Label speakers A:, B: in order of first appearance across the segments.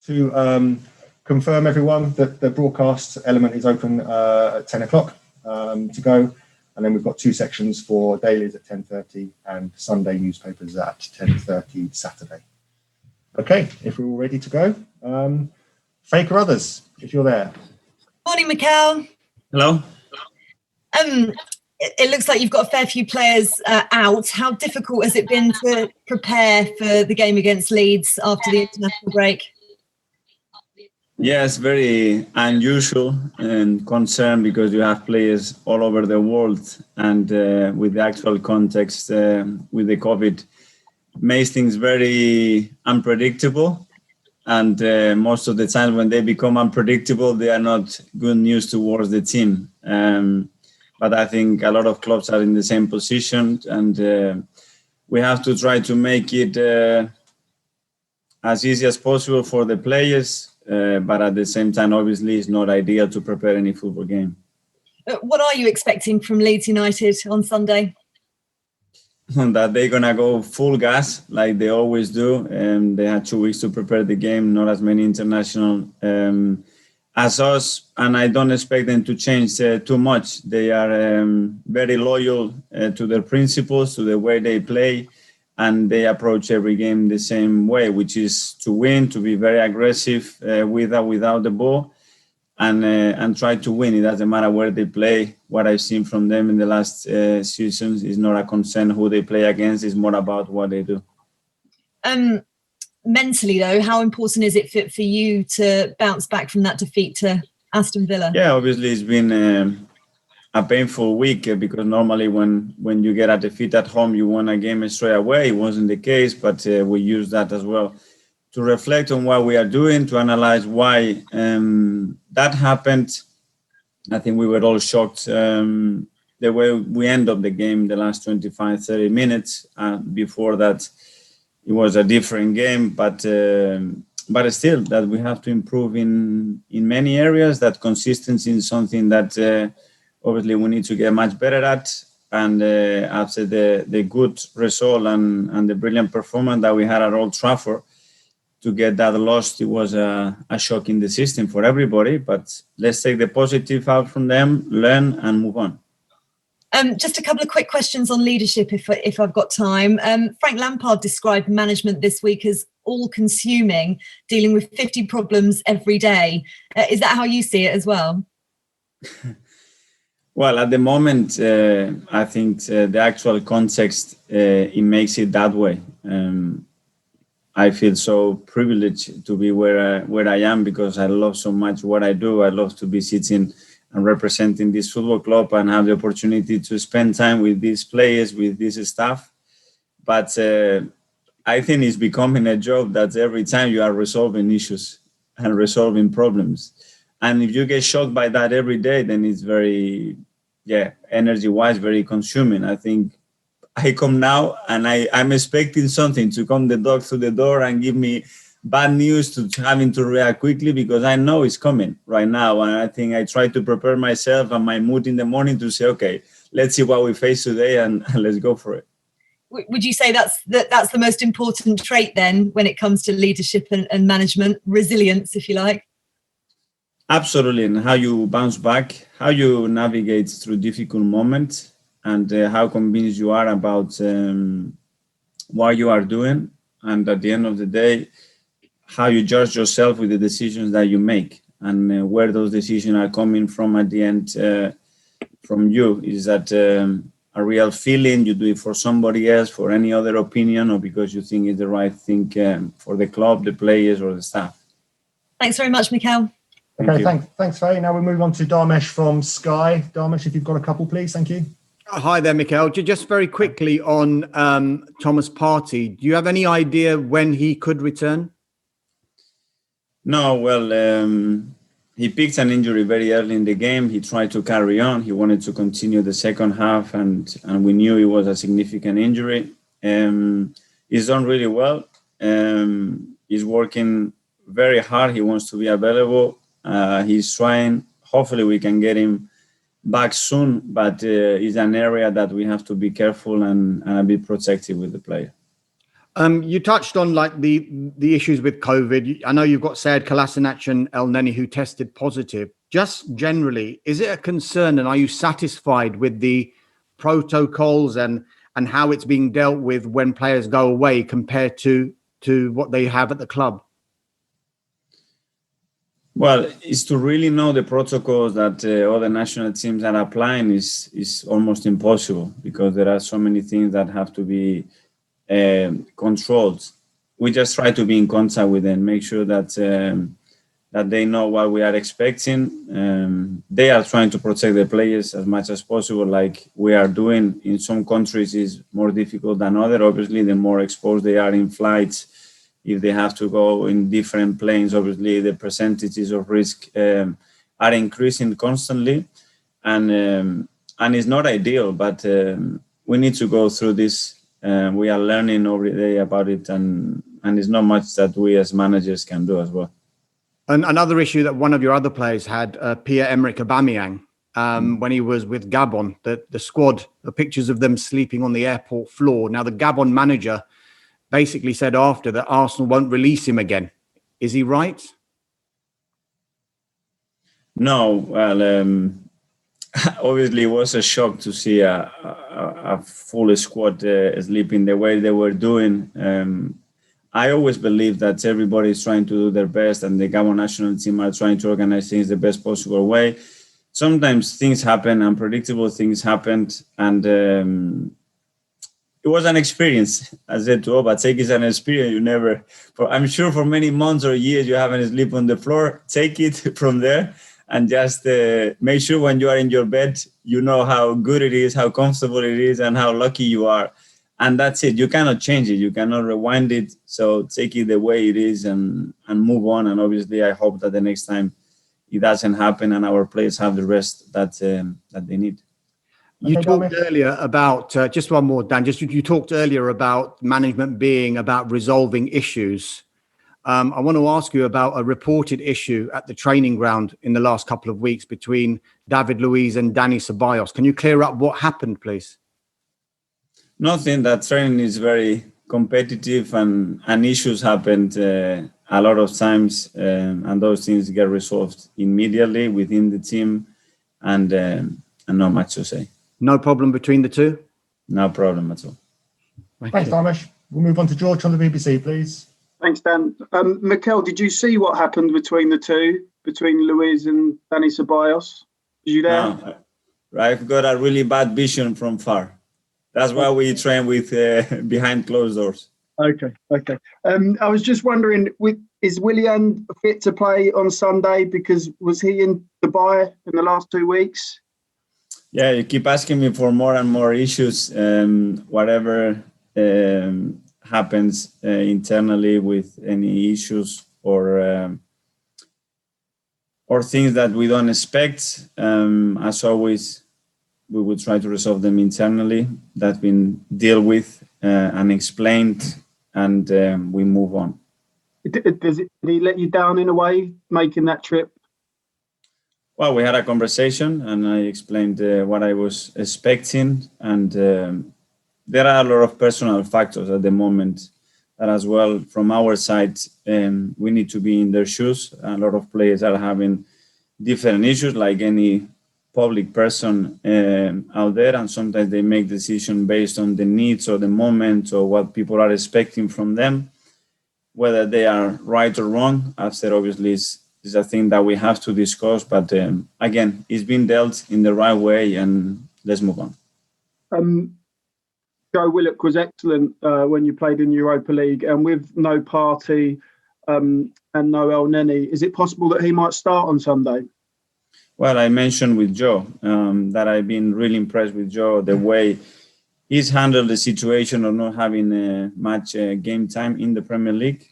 A: To confirm, everyone, that the broadcast element is open at 10 o'clock to go. And then we've got two sections for dailies at 10:30 and Sunday newspapers at 10:30 Saturday. Okay, if we're all ready to go. Fake or others, if you're there.
B: Morning, Mikel.
C: Hello.
B: It looks like you've got a fair few players out. How difficult has it been to prepare for the game against Leeds after the international break?
C: Yes, very unusual and concerned because you have players all over the world, and with the actual context with the COVID, makes things very unpredictable. And most of the time when they become unpredictable, they are not good news towards the team. But I think a lot of clubs are in the same position, and we have to try to make it as easy as possible for the players. But at the same time, obviously, it's not ideal to prepare any football game.
B: What are you expecting from Leeds United on Sunday?
C: That they're going to go full gas like they always do. They had 2 weeks to prepare the game, not as many international as us, and I don't expect them to change too much. They are very loyal to their principles, to the way they play, and they approach every game the same way, which is to win, to be very aggressive with or without the ball, and try to win. It doesn't matter where they play. What I've seen from them in the last seasons is not a concern who they play against. It's more about what they do.
B: Mentally, though, how important is it for you to bounce back from that defeat to Aston Villa?
C: Yeah, obviously it's been a painful week because normally when you get a defeat at home, you win a game straight away. It wasn't the case, but we use that as well to reflect on what we are doing, to analyze why that happened. I think we were all shocked the way we end up the game, the last 25, 30 minutes. Before that, it was a different game, but still that we have to improve in many areas. That consistency is something that obviously we need to get much better at. And after the good result and the brilliant performance that we had at Old Trafford, to get that lost, it was a shock in the system for everybody. But let's take the positive out from them, learn and move on.
B: Just a couple of quick questions on leadership, if I've got time. Frank Lampard described management this week as all-consuming, dealing with 50 problems every day. Is that how you see it as well?
C: Well, at the moment, I think the actual context, it makes it that way. I feel so privileged to be where I am because I love so much what I do. I love to be sitting and representing this football club and have the opportunity to spend time with these players, with this staff. But I think it's becoming a job that every time you are resolving issues and resolving problems. And if you get shocked by that every day, then it's very, energy-wise, very consuming. I think I come now and I'm expecting something to come the dog through the door and give me bad news, to having to react quickly because I know it's coming right now. And I think I try to prepare myself and my mood in the morning to say, okay, let's see what we face today and let's go for it.
B: Would you say that's the most important trait then when it comes to leadership and management, resilience, if you like?
C: Absolutely. And how you bounce back, how you navigate through difficult moments, and how convinced you are about what you are doing. And at the end of the day, how you judge yourself with the decisions that you make and where those decisions are coming from at the end from you. Is that a real feeling? You do it for somebody else, for any other opinion, or because you think it's the right thing for the club, the players, or the staff?
B: Thanks very much, Mikel.
A: Okay, thanks, Faye. Now we'll move on to Dharmesh from Sky. Dharmesh, if you've got a couple, please. Thank you.
D: Hi there, Mikel. Just very quickly on Thomas Partey. Do you have any idea when he could return?
C: No, well, he picked an injury very early in the game. He tried to carry on. He wanted to continue the second half, and we knew it was a significant injury. He's done really well. He's working very hard. He wants to be available. He's trying. Hopefully we can get him back soon, but it's an area that we have to be careful and a bit protective with the player.
D: You touched on like the issues with COVID. I know you've got Sead Kolasinac and El Neni who tested positive. Just generally, is it a concern, and are you satisfied with the protocols and how it's being dealt with when players go away compared to what they have at the club?
C: Well, it's to really know the protocols that other national teams are applying is almost impossible, because there are so many things that have to be controlled. We just try to be in contact with them, make sure that that they know what we are expecting. They are trying to protect the players as much as possible, like we are doing. In some countries is more difficult than other. Obviously, the more exposed they are in flights, if they have to go in different planes, obviously the percentages of risk are increasing constantly, and it's not ideal, but we need to go through this. We are learning every day about it, and it's not much that we as managers can do as well.
D: And another issue that one of your other players had, Pierre-Emerick Aubameyang, when he was with Gabon, the squad, the pictures of them sleeping on the airport floor. Now, the Gabon manager basically said after that Arsenal won't release him again. Is he right?
C: No, well, obviously it was a shock to see a full squad sleeping the way they were doing. I always believe that everybody is trying to do their best, and the Gabon national team are trying to organize things the best possible way. Sometimes things happen, unpredictable things happened, and it was an experience. I said to Oba, take it as an experience. You never, I'm sure for many months or years you haven't slept on the floor. Take it from there, and just make sure when you are in your bed, you know how good it is, how comfortable it is, and how lucky you are. And that's it. You cannot change it. You cannot rewind it. So take it the way it is and move on. And obviously, I hope that the next time it doesn't happen and our players have the rest that they need.
D: You talked earlier about, just one more, Dan, you talked earlier about management being about resolving issues. I want to ask you about a reported issue at the training ground in the last couple of weeks between David Luiz and Dani Ceballos. Can you clear up what happened, please?
C: Nothing. That training is very competitive, and issues happened a lot of times, and those things get resolved immediately within the team, and not much to say.
D: No problem between the two?
C: No problem at all.
A: Thanks, Dharmesh. We'll move on to George on the BBC, please.
E: Thanks, Dan. Mikel, did you see what happened between the two, between Luiz and Dani Ceballos? Were you there?
C: No, I've got a really bad vision from far. That's why we train with behind closed doors.
E: Okay. I was just wondering, is Willian fit to play on Sunday? Because was he in Dubai in the last 2 weeks?
C: Yeah, you keep asking me for more and more issues. Whatever happens internally with any issues or things that we don't expect, as always, we will try to resolve them internally. That's been dealt with and explained, and we move on.
E: Did he let you down in a way, making that trip?
C: Well, we had a conversation, and I explained what I was expecting, and there are a lot of personal factors at the moment that as well, from our side, we need to be in their shoes. A lot of players are having different issues, like any public person out there, and sometimes they make decisions based on the needs or the moment or what people are expecting from them, whether they are right or wrong. I've said obviously is a thing that we have to discuss, but again, it's been dealt in the right way, and let's move on.
E: Joe Willock was excellent when you played in Europa League, and with no Partey and no El Neni, is it possible that he might start on Sunday?
C: Well, I mentioned with Joe that I've been really impressed with Joe, the way he's handled the situation of not having much game time in the Premier League.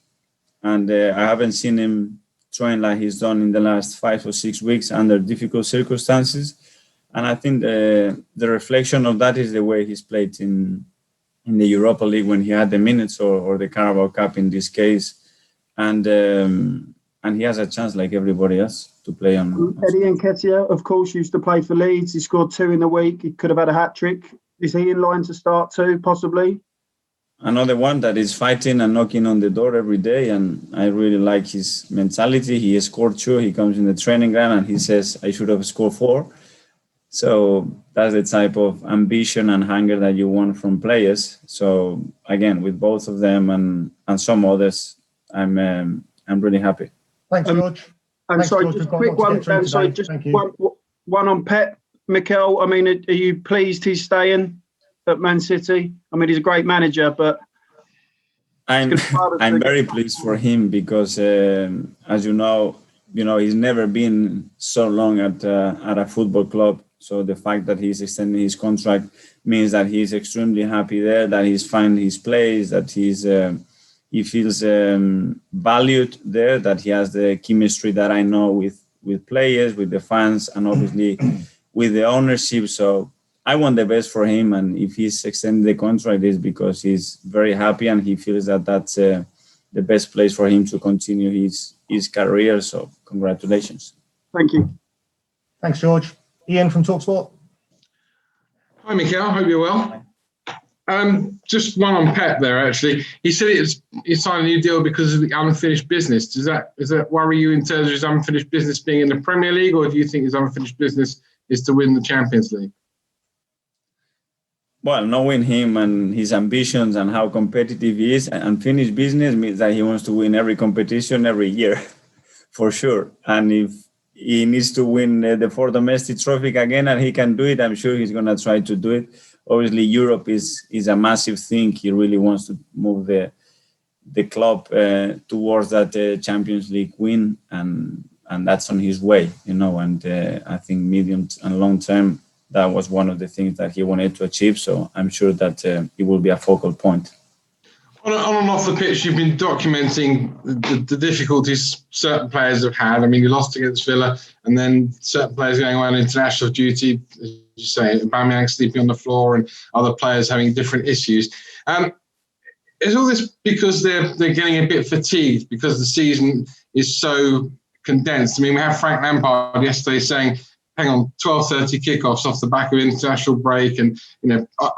C: And I haven't seen him train like he's done in the last 5 or 6 weeks under difficult circumstances. And I think the reflection of that is the way he's played in the Europa League when he had the minutes, or the Carabao Cup in this case. And he has a chance like everybody else to play on.
E: Eddie Nketiah, of course, used to play for Leeds. He scored 2 in the week. He could have had a hat-trick. Is he in line to start too, possibly?
C: another one that is fighting and knocking on the door every day, and I really like his mentality. He scored 2. He comes in the training ground and he says, I should have scored 4. So that's the type of ambition and hunger that you want from players. So again, with both of them and some others, I'm really happy.
A: Thanks, George.
E: And
A: Thanks,
E: sorry,
A: George.
E: just
A: We've got
E: quick
A: a lot to
E: one.
A: get through
E: And sorry,
A: today.
E: just
A: Thank you.
E: one on Pep. Mikel, I mean, are you pleased he's staying at Man City? I mean, he's a great manager, but
C: I'm very pleased for him because, as you know, he's never been so long at a football club. So the fact that he's extending his contract means that he's extremely happy there, that he's found his place, that he feels valued there, that he has the chemistry that I know with players, with the fans, and obviously with the ownership. So I want the best for him, and if he's extending the contract, it's because he's very happy and he feels that that's the best place for him to continue his career. So congratulations.
E: Thank you.
A: Thanks, George. Ian from TalkSport.
F: Hi, Mikel. Hope you're well. Just one on Pep there, actually. He said he signed a new deal because of the unfinished business. Does that worry you in terms of his unfinished business being in the Premier League, or do you think his unfinished business is to win the Champions League?
C: Well, knowing him and his ambitions and how competitive he is, unfinished business means that he wants to win every competition every year, for sure. And if he needs to win the 4 domestic trophy again and he can do it, I'm sure he's going to try to do it. Obviously, Europe is a massive thing. He really wants to move the club towards that Champions League win, and that's on his way, And I think medium and long term, that was one of the things that he wanted to achieve. So I'm sure that it will be a focal point.
F: On and off the pitch, you've been documenting the difficulties certain players have had. I mean, you lost against Villa, and then certain players going on international duty, as you say, Aubameyang sleeping on the floor, and other players having different issues. Is all this because they're getting a bit fatigued because the season is so condensed? I mean, we have Frank Lampard yesterday saying, hang on, 12:30 kickoffs off the back of international break, and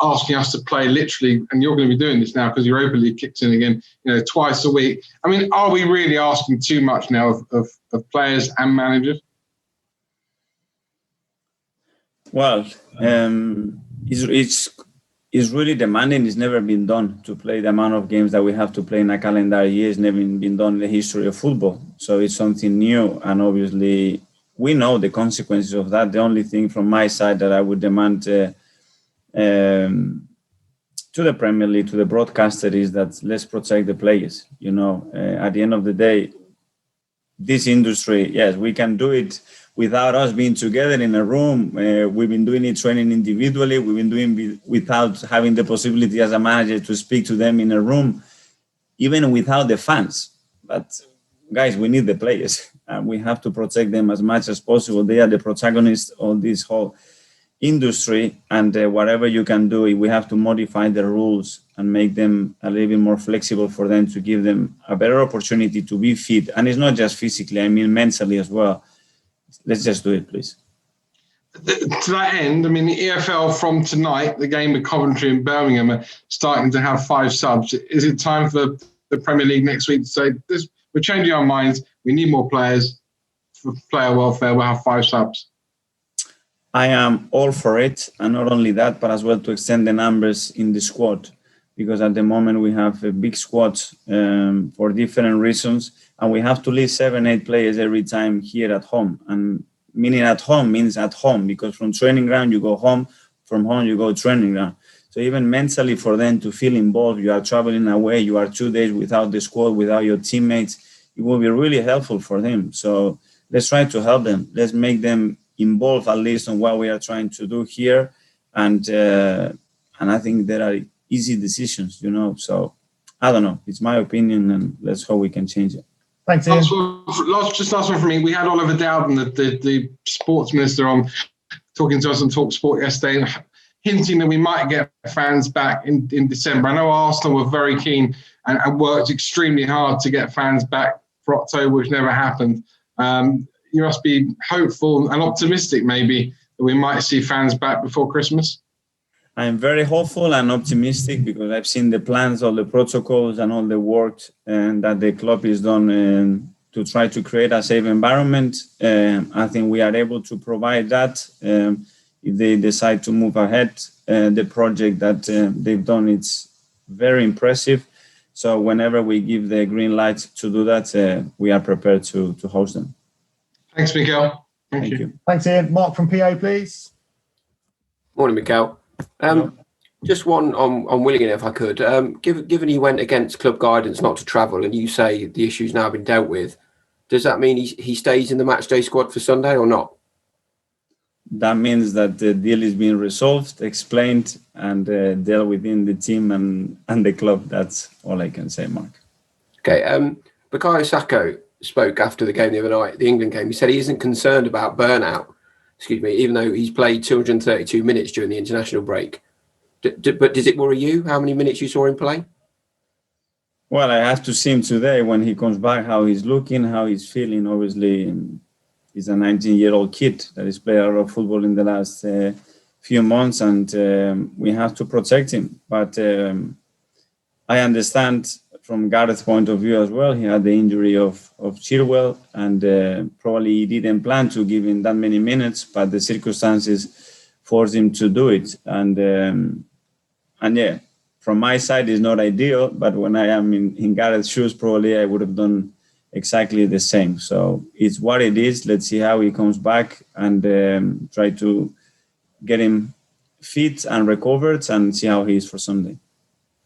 F: asking us to play literally, and you're going to be doing this now because Europa League kicks in again, twice a week. I mean, are we really asking too much now of players and managers?
C: Well, it's really demanding. It's never been done to play the amount of games that we have to play in a calendar year. It's never been done in the history of football. So it's something new, and obviously we know the consequences of that. The only thing from my side that I would demand to the Premier League, to the broadcaster, is that let's protect the players. At the end of the day, this industry, yes, we can do it without us being together in a room. We've been doing it training individually. We've been doing without having the possibility as a manager to speak to them in a room, even without the fans. But guys, we need the players. We have to protect them as much as possible. They are the protagonists of this whole industry, and whatever you can do, we have to modify the rules and make them a little bit more flexible for them, to give them a better opportunity to be fit. And it's not just physically, I mean mentally as well. Let's just do it, please.
F: To that end, I mean, the EFL from tonight, the game with Coventry and Birmingham, are starting to have 5 subs. Is it time for the Premier League next week to say, we're changing our minds, we need more players for player welfare, we'll have 5 subs?
C: I am all for it, and not only that, but as well to extend the numbers in the squad, because at the moment we have a big squad for different reasons, and we have to leave 7-8 players every time here at home. And meaning at home means at home, because from training ground you go home, from home you go training ground. So even mentally for them to feel involved, you are traveling away, you are 2 days without the squad, without your teammates, it will be really helpful for them. So let's try to help them. Let's make them involved at least on what we are trying to do here. And I think there are easy decisions, So I don't know. It's my opinion, and let's hope we can change it.
A: Thanks, Ian.
F: Last one from me. We had Oliver Dowden, the sports minister, on talking to us on TalkSport yesterday, hinting that we might get fans back in December. I know Arsenal were very keen and worked extremely hard to get fans back for October, which never happened. You must be hopeful and optimistic, maybe, that we might see fans back before Christmas.
C: I'm very hopeful and optimistic because I've seen the plans, all the protocols, and all the work that the club is done to try to create a safe environment. I think we are able to provide that. If they decide to move ahead, the project that they've done, it's very impressive. So whenever we give the green light to do that, we are prepared to host them.
F: Thanks, Mikel. Thank you.
A: Thanks, Ian. Mark from PA, please.
G: Morning, Mikel. Just one on Willian, if I could. Given he went against club guidance not to travel, and you say the issue's now been dealt with, does that mean he stays in the matchday squad for Sunday or not?
C: That means that the deal is being resolved, explained, and dealt within the team and the club. That's all I can say, Mark.
G: Okay. Bukayo Saka spoke after the game the other night, the England game. He said he isn't concerned about burnout, even though he's played 232 minutes during the international break. But does it worry you how many minutes you saw him play?
C: Well, I have to see him today when he comes back, how he's looking, how he's feeling. Obviously, he's a 19-year-old kid that has played a lot of football in the last few months, and we have to protect him. But I understand from Gareth's point of view as well. He had the injury of Chilwell, and probably he didn't plan to give him that many minutes, but the circumstances forced him to do it. And yeah, from my side, it's not ideal, but when I am in Gareth's shoes, probably I would have done exactly the same. So it's what it is. Let's see how he comes back and try to get him fit and recovered and see how he is for Sunday.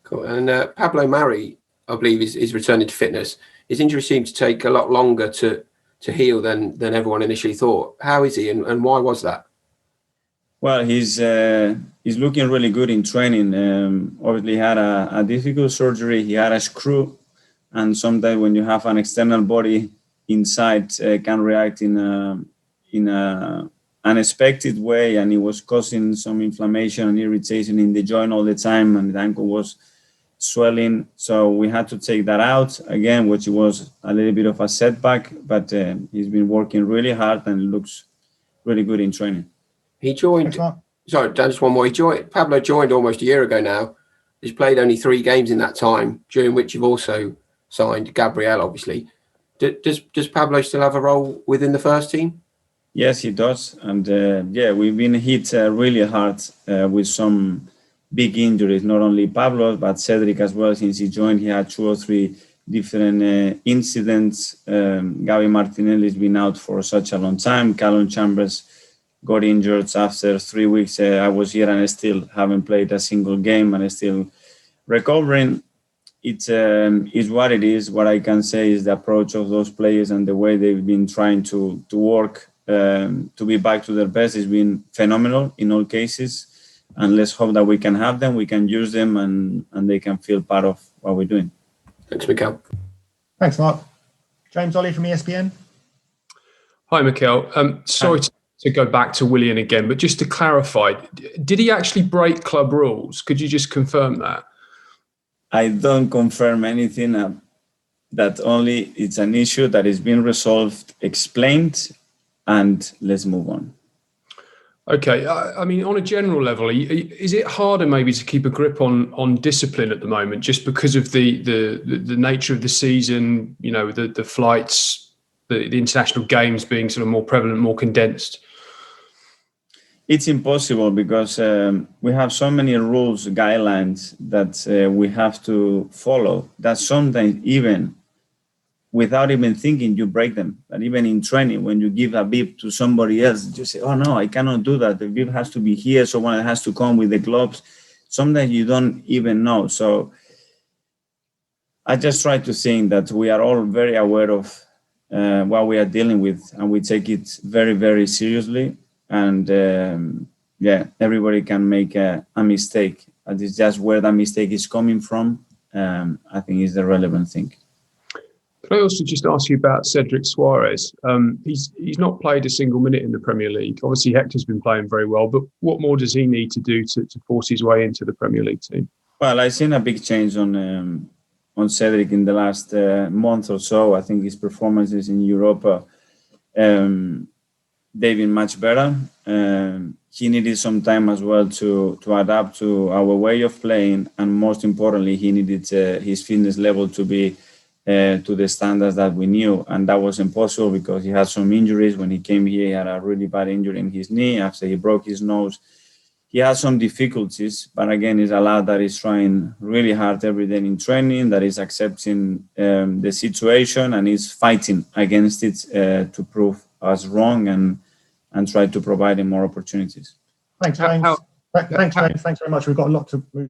G: Cool. And Pablo Mari, I believe, is returning to fitness. His injury seemed to take a lot longer to heal than everyone initially thought. How is he, and why was that?
C: Well, he's looking really good in training. Obviously, he had a difficult surgery. He had a screw, and sometimes when you have an external body inside, can react in a unexpected way, and it was causing some inflammation and irritation in the joint all the time, and the ankle was swelling. So we had to take that out again, which was a little bit of a setback. But he's been working really hard and looks really good in training.
G: He joined. Sorry, just one more. Pablo joined almost a year ago now. He's played only 3 games in that time, during which you've also signed Gabriel, obviously. Does Pablo still have a role within the first team?
C: Yes, he does. And yeah, we've been hit really hard with some big injuries, not only Pablo, but Cedric as well. Since he joined, he had 2 or 3 different incidents. Gabi Martinelli's been out for such a long time. Callum Chambers got injured after 3 weeks. I was here and I still haven't played a single game and I'm still recovering. It is what it is. What I can say is the approach of those players and the way they've been trying to work to be back to their best has been phenomenal in all cases. And let's hope that we can have them, we can use them, and they can feel part of what we're doing.
G: Thanks, Mikel.
A: Thanks, Mark. James Ollie from ESPN.
H: Hi, Mikel. Sorry to go back to Willian again, but just to clarify, did he actually break club rules? Could you just confirm that?
C: I don't confirm anything. That only it's an issue that is being resolved, explained, and let's move on.
H: Okay. I mean, on a general level, is it harder maybe to keep a grip on discipline at the moment, just because of the nature of the season, you know, the flights, the international games being sort of more prevalent, more condensed?
C: It's impossible because we have so many rules, guidelines that we have to follow that sometimes even without even thinking, you break them. But even in training, when you give a bib to somebody else, you say, oh no, I cannot do that. The bib has to be here. Someone has to come with the gloves. Sometimes you don't even know. So I just try to think that we are all very aware of what we are dealing with, and we take it very, very seriously. And yeah, everybody can make a mistake. And it's just where that mistake is coming from, I think is the relevant thing.
H: Can I also just ask you about Cedric Suarez? He's not played a single minute in the Premier League. Obviously, Hector's been playing very well, but what more does he need to do to force his way into the Premier League team? Well,
C: I've seen a big change on Cedric in the last month or so. I think his performances in Europa, they've been much better. he needed some time as well to adapt to our way of playing, and most importantly, he needed his fitness level to be to the standards that we knew, and that was impossible because he had some injuries. When he came here, he had a really bad injury in his knee after he broke his nose. He has some difficulties, but again, it's a lad that is trying really hard every day in training, that is accepting the situation and is fighting against it to prove us wrong and try to provide him more opportunities.
A: Thanks, James. Thanks very much. We've got a lot to move.